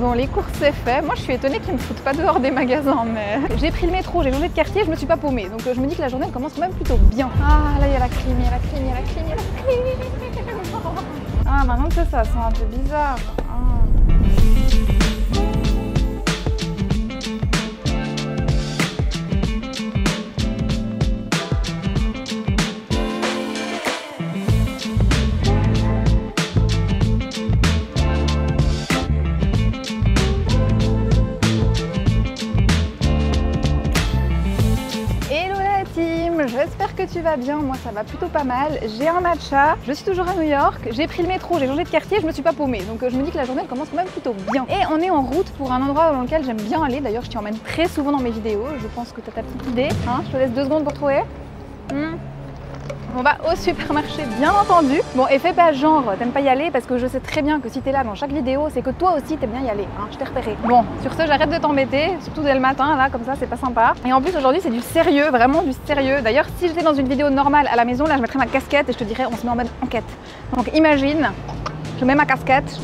Bon, les courses c'est fait. Moi je suis étonnée qu'ils me foutent pas dehors des magasins, mais j'ai pris le métro, j'ai changé de quartier, je me suis pas paumée. Donc je me dis que la journée elle commence quand même plutôt bien. Ah là il y a la clim, il y a la clim, il y a la clim, il y a la clim. Ah maintenant que ça sent un peu bizarre. J'espère que tu vas bien, moi ça va plutôt pas mal. J'ai un matcha, je suis toujours à New York, j'ai pris le métro, j'ai changé de quartier, je me suis pas paumée. Donc je me dis que la journée elle commence quand même plutôt bien. Et on est en route pour un endroit dans lequel j'aime bien aller. D'ailleurs je t'y emmène très souvent dans mes vidéos. Je pense que tu as ta petite idée. Hein, je te laisse 2 secondes pour trouver. On va au supermarché, bien entendu. Bon, et fais pas genre, t'aimes pas y aller parce que je sais très bien que si t'es là dans chaque vidéo, c'est que toi aussi t'aimes bien y aller, hein, je t'ai repéré. Bon, sur ce, j'arrête de t'embêter, surtout dès le matin, là, comme ça, c'est pas sympa. Et en plus, aujourd'hui, c'est du sérieux, vraiment du sérieux. D'ailleurs, si j'étais dans une vidéo normale à la maison, là, je mettrais ma casquette et je te dirais, on se met en mode enquête. Donc, imagine, je mets ma casquette,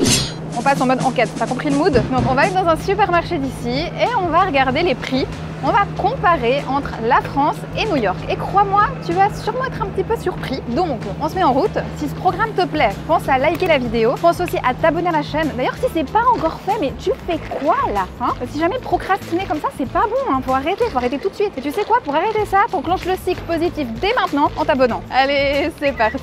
on passe en mode enquête. T'as compris le mood? Donc, on va être dans un supermarché d'ici et on va regarder les prix. On va comparer entre la France et New York. Et crois-moi, tu vas sûrement être un petit peu surpris. Donc, on se met en route. Si ce programme te plaît, pense à liker la vidéo. Pense aussi à t'abonner à la chaîne. D'ailleurs, si c'est pas encore fait, mais tu fais quoi là, hein? Si jamais procrastiner comme ça, c'est pas bon, hein. Faut arrêter tout de suite. Et tu sais quoi? Pour arrêter ça, t'enclenches le cycle positif dès maintenant en t'abonnant. Allez, c'est parti.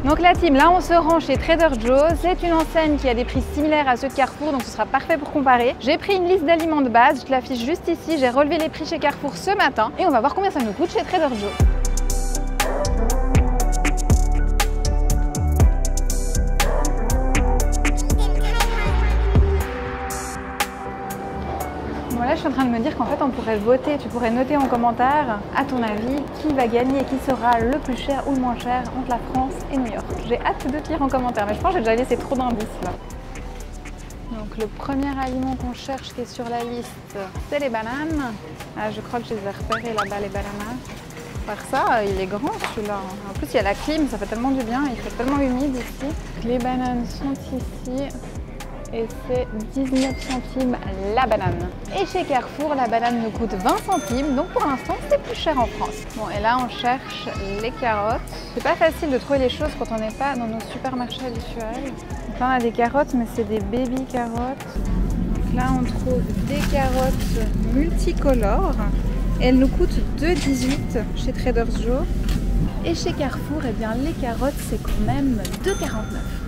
Donc la team, là on se rend chez Trader Joe's, c'est une enseigne qui a des prix similaires à ceux de Carrefour, donc ce sera parfait pour comparer. J'ai pris une liste d'aliments de base, je te l'affiche juste ici, j'ai relevé les prix chez Carrefour ce matin et on va voir combien ça nous coûte chez Trader Joe's. Là, je suis en train de me dire qu'en fait, on pourrait voter. Tu pourrais noter en commentaire, à ton avis, qui va gagner et qui sera le plus cher ou le moins cher entre la France et New York. J'ai hâte de te lire en commentaire, mais je pense que j'ai déjà laissé trop d'indices là. Donc, le premier aliment qu'on cherche qui est sur la liste, c'est les bananes. Ah, je crois que je les ai repérées là-bas, les bananes. Par ça, il est grand celui-là. En plus, il y a la clim, ça fait tellement du bien. Il fait tellement humide ici. Les bananes sont ici. Et c'est 19 centimes la banane. Et chez Carrefour, la banane nous coûte 20 centimes, donc pour l'instant c'est plus cher en France. Bon, et là on cherche les carottes. C'est pas facile de trouver les choses quand on n'est pas dans nos supermarchés habituels. Donc là on a des carottes, mais c'est des baby carottes. Donc là on trouve des carottes multicolores. Elles nous coûtent 2,18 chez Trader Joe's. Et chez Carrefour, eh bien, les carottes, c'est quand même 2,49.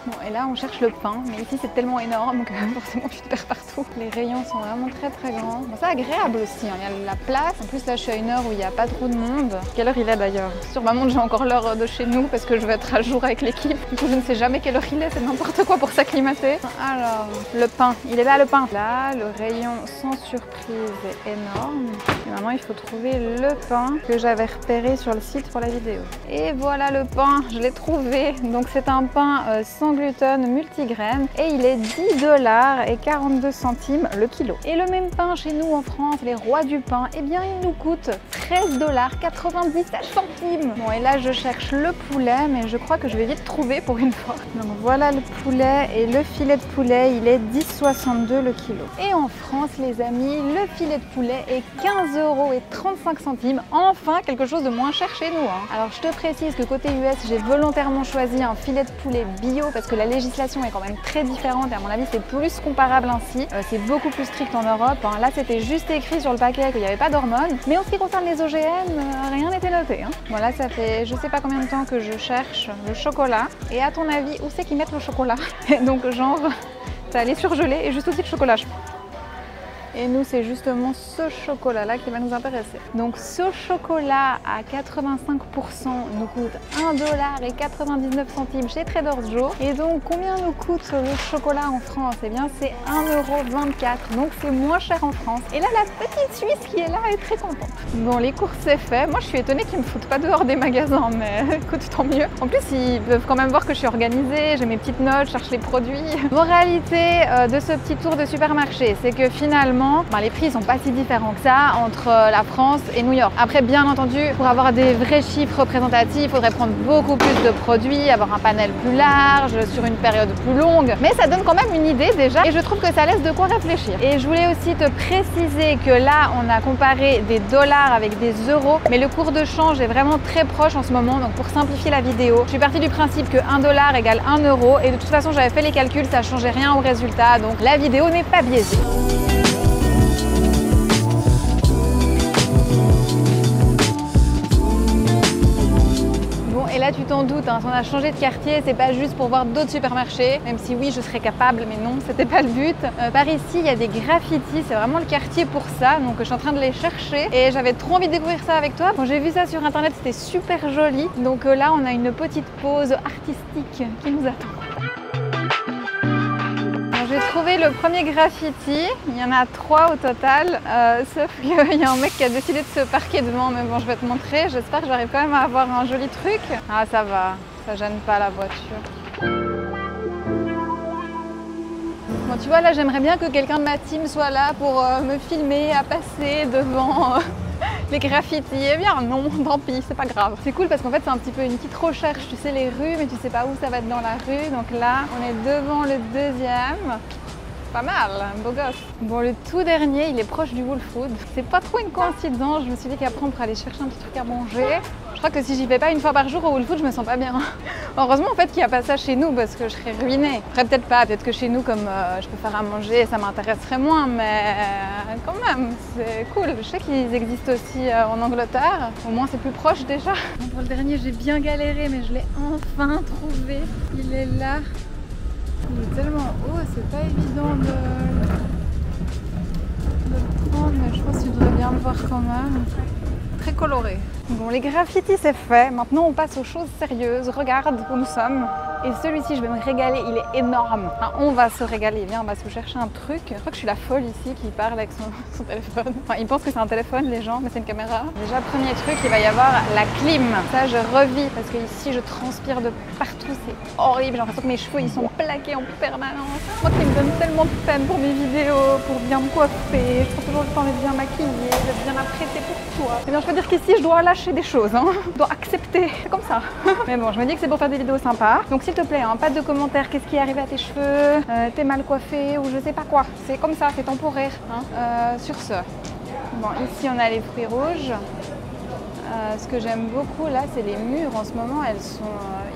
Bon, et là, on cherche le pain, mais ici, c'est tellement énorme que forcément, tu te perds partout. Les rayons sont vraiment très grands. Bon, c'est agréable aussi, hein. Il y a la place. En plus, là, je suis à une heure où il n'y a pas trop de monde. Quelle heure il est d'ailleurs? Sur ma montre, j'ai encore l'heure de chez nous parce que je vais être à jour avec l'équipe. Du coup, je ne sais jamais quelle heure il est, c'est n'importe quoi pour s'acclimater. Alors, le pain, il est là le pain. Là, le rayon sans surprise est énorme. Et maintenant, il faut trouver le pain que j'avais repéré sur le site pour la vidéo. Et voilà le pain, je l'ai trouvé. Donc c'est un pain sans gluten multigraines et il est 10,42 $ le kilo. Et le même pain chez nous en France, les rois du pain, eh bien il nous coûte 13,97 $. Bon, et là je cherche le poulet, mais je crois que je vais vite trouver pour une fois. Donc voilà le poulet, et le filet de poulet, il est 10,62 $ le kilo. Et en France les amis, le filet de poulet est 15,35 €. Enfin quelque chose de moins cher chez nous, hein. Alors je te précise que côté US, j'ai volontairement choisi un filet de poulet bio parce que la législation est quand même très différente et à mon avis c'est plus comparable ainsi. C'est beaucoup plus strict en Europe, hein. Là c'était juste écrit sur le paquet qu'il n'y avait pas d'hormones, mais en ce qui concerne les OGM, rien n'était noté, hein. Bon, là ça fait je sais pas combien de temps que je cherche le chocolat, et à ton avis où c'est qu'ils mettent le chocolat? Donc genre ça allait surgeler et juste aussi le chocolat. Et nous, c'est justement ce chocolat-là qui va nous intéresser. Donc ce chocolat à 85% nous coûte 1,99 $ chez Trader Joe. Et donc combien nous coûte le chocolat en France? Eh bien c'est 1,24 €, donc c'est moins cher en France. Et là, la petite Suisse qui est là est très contente. Bon, les courses c'est fait. Moi je suis étonnée qu'ils me foutent pas dehors des magasins, mais écoute, tant mieux. En plus, ils peuvent quand même voir que je suis organisée, j'ai mes petites notes, je cherche les produits. Moralité de ce petit tour de supermarché, c'est que finalement, les prix sont pas si différents que ça entre la France et New York. Après, bien entendu, pour avoir des vrais chiffres représentatifs, il faudrait prendre beaucoup plus de produits, avoir un panel plus large, sur une période plus longue. Mais ça donne quand même une idée déjà et je trouve que ça laisse de quoi réfléchir. Et je voulais aussi te préciser que là, on a comparé des dollars avec des euros, mais le cours de change est vraiment très proche en ce moment. Donc pour simplifier la vidéo, je suis partie du principe que 1 dollar égale 1 € et de toute façon, j'avais fait les calculs, ça changeait rien au résultat. Donc la vidéo n'est pas biaisée. Et là, tu t'en doutes, hein, si on a changé de quartier, c'est pas juste pour voir d'autres supermarchés, même si oui, je serais capable, mais non, c'était pas le but. Par ici, il y a des graffitis, c'est vraiment le quartier pour ça, donc je suis en train de les chercher et j'avais trop envie de découvrir ça avec toi. Quand j'ai vu ça sur internet, c'était super joli. Donc là, on a une petite pause artistique qui nous attend. J'ai trouvé le premier graffiti, il y en a 3 au total, sauf qu'il y a un mec qui a décidé de se parquer devant, mais bon je vais te montrer, j'espère que j'arrive quand même à avoir un joli truc. Ah ça va, ça gêne pas la voiture. Bon tu vois là j'aimerais bien que quelqu'un de ma team soit là pour me filmer à passer devant les graffitis. Eh bien non, tant pis, c'est pas grave. C'est cool parce qu'en fait c'est un petit peu une petite recherche, tu sais les rues mais tu sais pas où ça va être dans la rue. Donc là on est devant le deuxième. Pas mal, un beau gosse. Bon, le tout dernier, il est proche du Whole Foods. C'est pas trop une coïncidence, je me suis dit qu'après on pourrait aller chercher un petit truc à manger. Je crois que si j'y vais pas une fois par jour au Whole Foods, je me sens pas bien. Heureusement en fait qu'il n'y a pas ça chez nous parce que je serais ruinée. Après peut-être pas, peut-être que chez nous comme je peux faire à manger, ça m'intéresserait moins, mais quand même, c'est cool. Je sais qu'ils existent aussi en Angleterre, au moins c'est plus proche déjà. Bon, pour le dernier, j'ai bien galéré, mais je l'ai enfin trouvé. Il est là. Il est tellement haut, c'est pas évident de le prendre, mais je pense qu'il devrait bien le voir quand même. Très coloré. Bon, les graffitis c'est fait, maintenant on passe aux choses sérieuses. Regarde où nous sommes. Et celui-ci, je vais me régaler, il est énorme. Enfin, on va se régaler, viens, on va se chercher un truc. Je crois que je suis la folle ici qui parle avec son téléphone. Enfin, ils pensent que c'est un téléphone les gens, mais c'est une caméra. Déjà, premier truc, il va y avoir la clim. Ça, je revis parce que ici, je transpire de partout, c'est horrible. J'ai l'impression que mes cheveux, ils sont plaqués en permanence. Moi qui me donne tellement de peine pour mes vidéos, pour bien me coiffer. Je prends toujours le temps d'être bien maquillée, d'être bien apprêtée pour toi. Et bien, je peux dire qu'ici, je dois lâcher des choses, hein. Je dois accepter, c'est comme ça. Mais bon, je me dis que c'est pour faire des vidéos sympas. Donc, s'il te plaît, hein, pas de commentaires, qu'est-ce qui est arrivé à tes cheveux, t'es mal coiffé ou je sais pas quoi. C'est comme ça, c'est temporaire. Hein. Sur ce, bon, ici on a les fruits rouges. Ce que j'aime beaucoup là, c'est les mûres. En ce moment, elles sont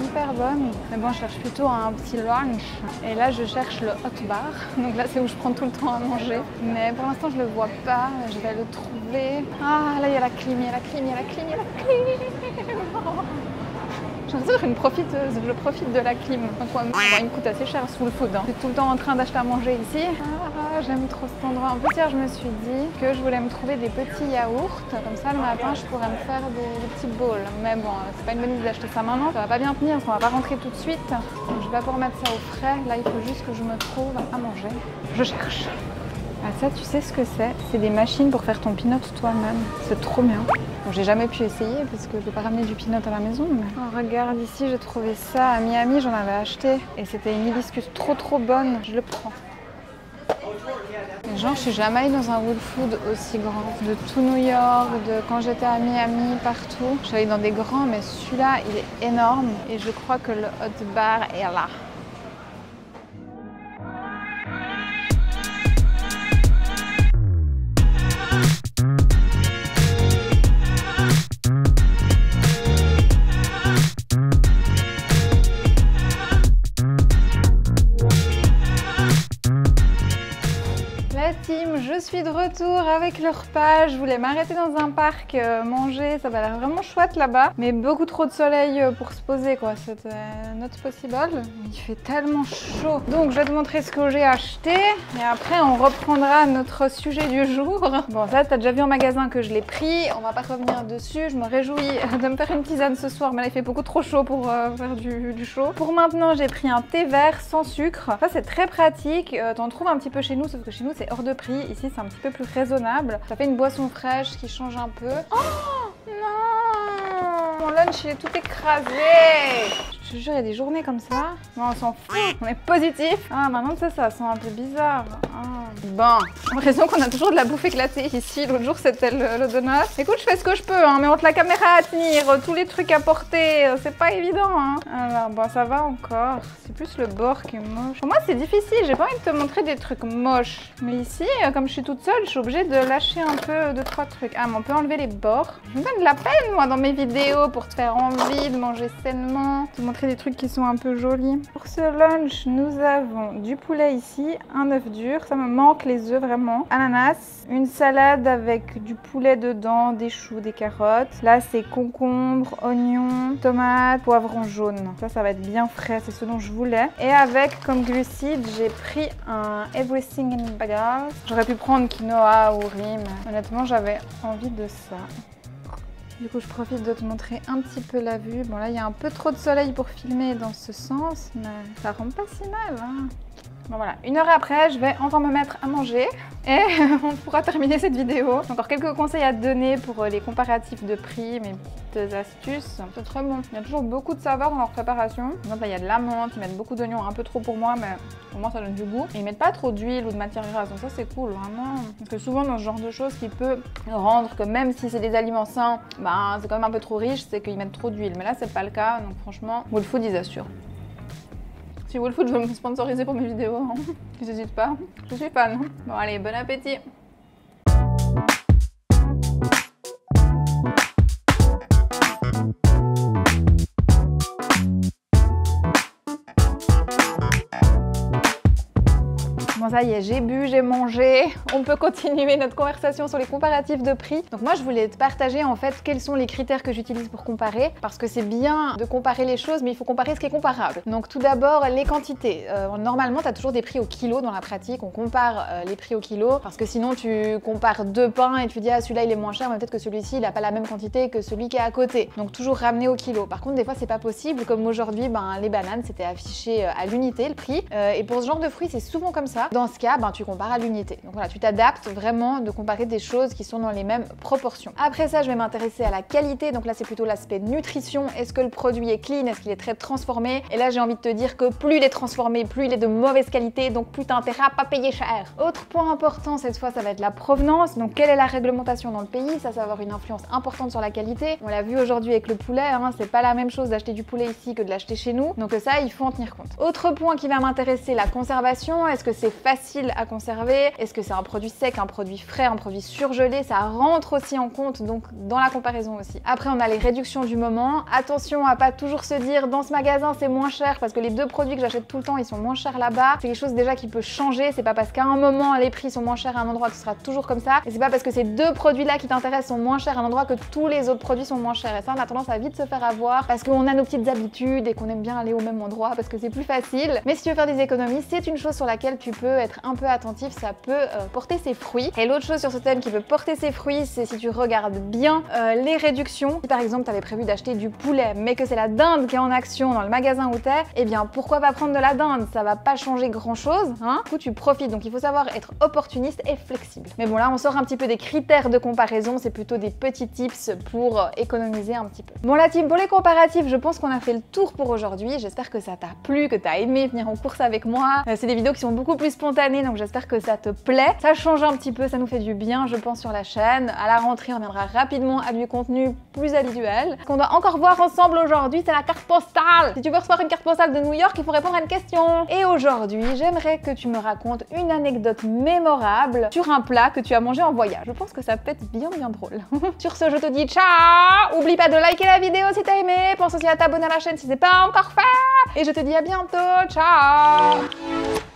hyper bonnes. Mais bon, je cherche plutôt un petit lunch. Et là, je cherche le hot bar. Donc là, c'est où je prends tout le temps à manger. Mais pour l'instant, je le vois pas. Je vais le trouver. Ah, là, il y a la clim, il y a la clim, il y a la clim, il y a la clim. J'ai l'impression d'être une profiteuse, je profite de la clim. Donc, ouais, il me coûte assez cher sous le food. Hein. Je suis tout le temps en train d'acheter à manger ici. Ah, j'aime trop cet endroit. En plus, hier, je me suis dit que je voulais me trouver des petits yaourts. Comme ça, le matin, je pourrais me faire des petits bowls. Mais bon, c'est pas une bonne idée d'acheter ça maintenant. Ça va pas bien tenir, parce qu'on va pas rentrer tout de suite. Donc, je vais pas pouvoir mettre ça au frais. Là, il faut juste que je me trouve à manger. Je cherche. Ah ça, tu sais ce que c'est? C'est des machines pour faire ton peanut toi-même. C'est trop bien. Bon, j'ai jamais pu essayer parce que je peux pas ramener du peanut à la maison. Mais... Oh, regarde ici, j'ai trouvé ça à Miami, j'en avais acheté. Et c'était une hibiscus trop bonne. Je le prends. Genre, je suis jamais allée dans un Whole Foods aussi grand. De tout New York, de quand j'étais à Miami, partout. Je suis allée dans des grands, mais celui-là, il est énorme. Et je crois que le hot bar est là. suis de retour avec le repas. Je voulais m'arrêter dans un parc manger, ça va l'air vraiment chouette là-bas. Mais beaucoup trop de soleil pour se poser quoi, c'était not possible. Il fait tellement chaud. Donc je vais te montrer ce que j'ai acheté et après on reprendra notre sujet du jour. Bon ça t'as déjà vu en magasin que je l'ai pris, on va pas revenir dessus. Je me réjouis de me faire une tisane ce soir mais là il fait beaucoup trop chaud pour faire du chaud. Pour maintenant j'ai pris un thé vert sans sucre. Ça c'est très pratique, t'en trouves un petit peu chez nous sauf que chez nous c'est hors de prix. Ici c'est un petit peu plus raisonnable. Ça fait une boisson fraîche qui change un peu. Oh non, mon lunch il est tout écrasé. Je te jure, il y a des journées comme ça. Non, on s'en fout. On est positif. Ah, maintenant ça sent un peu bizarre. Ah. Bon, j'ai l'impression qu'on a toujours de la bouffe éclatée ici. L'autre jour, c'était le donut. Écoute, je fais ce que je peux, hein, mais entre la caméra à tenir, tous les trucs à porter, c'est pas évident. Hein. Alors, bon, ça va encore. C'est plus le bord qui est moche. Pour moi, c'est difficile. J'ai pas envie de te montrer des trucs moches. Mais ici, comme je suis toute seule, je suis obligée de lâcher un peu 2-3 trucs. Ah, mais on peut enlever les bords. Je me donne de la peine, moi, dans mes vidéos pour te faire envie de manger sainement. Te montrer des trucs qui sont un peu jolis. Pour ce lunch, nous avons du poulet ici, un œuf dur, ça me manque les œufs vraiment, ananas, une salade avec du poulet dedans, des choux, des carottes. Là, c'est concombre, oignons, tomates, poivron jaune. Ça va être bien frais, c'est ce dont je voulais. Et avec comme glucides, j'ai pris un Everything in Bagels. J'aurais pu prendre quinoa ou riz, mais honnêtement, j'avais envie de ça. Du coup, je profite de te montrer un petit peu la vue. Bon, là, il y a un peu trop de soleil pour filmer dans ce sens, mais ça rend pas si mal, hein. Bon, voilà. Une heure après, je vais enfin me mettre à manger et on pourra terminer cette vidéo. Encore quelques conseils à te donner pour les comparatifs de prix, mes petites astuces. C'est très bon. Il y a toujours beaucoup de saveurs dans leur préparation. Par exemple, là, il y a de la menthe, ils mettent beaucoup d'oignons, un peu trop pour moi, mais pour moi, ça donne du goût. Et ils mettent pas trop d'huile ou de matière grasse, donc ça, c'est cool, vraiment. Parce que souvent, dans ce genre de choses, qui peut rendre que même si c'est des aliments sains, bah, c'est quand même un peu trop riche, c'est qu'ils mettent trop d'huile. Mais là, c'est pas le cas, donc franchement, Woolfood, ils assurent. Si Woolfood veut me sponsoriser pour mes vidéos, hein, ils n'hésitent pas. Je suis fan. Bon allez, bon appétit. Bon ça y est, j'ai bu, j'ai mangé. On peut continuer notre conversation sur les comparatifs de prix. Donc moi je voulais te partager en fait quels sont les critères que j'utilise pour comparer. Parce que c'est bien de comparer les choses, mais il faut comparer ce qui est comparable. Donc tout d'abord les quantités. Normalement tu as toujours des prix au kilo dans la pratique. On compare les prix au kilo. Parce que sinon tu compares deux pains et tu dis ah celui-là il est moins cher, mais peut-être que celui-ci il n'a pas la même quantité que celui qui est à côté. Donc toujours ramener au kilo. Par contre des fois c'est pas possible. Comme aujourd'hui les bananes c'était affiché à l'unité le prix. Et pour ce genre de fruits c'est souvent comme ça. Dans ce cas, tu compares à l'unité. Donc voilà, tu t'adaptes vraiment de comparer des choses qui sont dans les mêmes proportions. Après ça, je vais m'intéresser à la qualité. Donc là, c'est plutôt l'aspect nutrition. Est-ce que le produit est clean? Est-ce qu'il est très transformé? Et là, j'ai envie de te dire que plus il est transformé, plus il est de mauvaise qualité, donc plus t'as intérêt à pas payer cher. Autre point important, cette fois, ça va être la provenance. Donc quelle est la réglementation dans le pays? Ça va avoir une influence importante sur la qualité. On l'a vu aujourd'hui avec le poulet, hein, c'est pas la même chose d'acheter du poulet ici que de l'acheter chez nous. Donc ça, il faut en tenir compte. Autre point qui va m'intéresser, la conservation. Est-ce que c'est facile à conserver? Est-ce que c'est un produit sec, un produit frais, un produit surgelé? Ça rentre aussi en compte, donc dans la comparaison aussi. Après, on a les réductions du moment. Attention à pas toujours se dire dans ce magasin c'est moins cher parce que les deux produits que j'achète tout le temps ils sont moins chers là-bas. C'est quelque chose déjà qui peut changer. C'est pas parce qu'à un moment les prix sont moins chers à un endroit que ce sera toujours comme ça. Et c'est pas parce que ces deux produits là qui t'intéressent sont moins chers à un endroit que tous les autres produits sont moins chers. Et ça, on a tendance à vite se faire avoir parce qu'on a nos petites habitudes et qu'on aime bien aller au même endroit parce que c'est plus facile. Mais si tu veux faire des économies, c'est une chose sur laquelle tu peux être un peu attentif, ça peut porter ses fruits. Et l'autre chose sur ce thème qui peut porter ses fruits, c'est si tu regardes bien les réductions. Si par exemple tu avais prévu d'acheter du poulet mais que c'est la dinde qui est en action dans le magasin où t'es, eh bien pourquoi pas prendre de la dinde? Ça va pas changer grand chose, hein. Du coup tu profites, donc il faut savoir être opportuniste et flexible. Mais bon là on sort un petit peu des critères de comparaison, c'est plutôt des petits tips pour économiser un petit peu. Bon la team, pour les comparatifs, je pense qu'on a fait le tour pour aujourd'hui. J'espère que ça t'a plu, que t'as aimé venir en course avec moi. C'est des vidéos qui sont beaucoup plus spontanées, donc j'espère que ça te plaît. Ça change un petit peu, ça nous fait du bien, je pense, sur la chaîne. À la rentrée, on reviendra rapidement à du contenu plus habituel. Ce qu'on doit encore voir ensemble aujourd'hui, c'est la carte postale. Si tu veux recevoir une carte postale de New York, il faut répondre à une question. Et aujourd'hui, j'aimerais que tu me racontes une anecdote mémorable sur un plat que tu as mangé en voyage. Je pense que ça peut être bien drôle. Sur ce, je te dis ciao. Oublie pas de liker la vidéo si t'as aimé. Pense aussi à t'abonner à la chaîne si c'est pas encore fait. Et je te dis à bientôt. Ciao.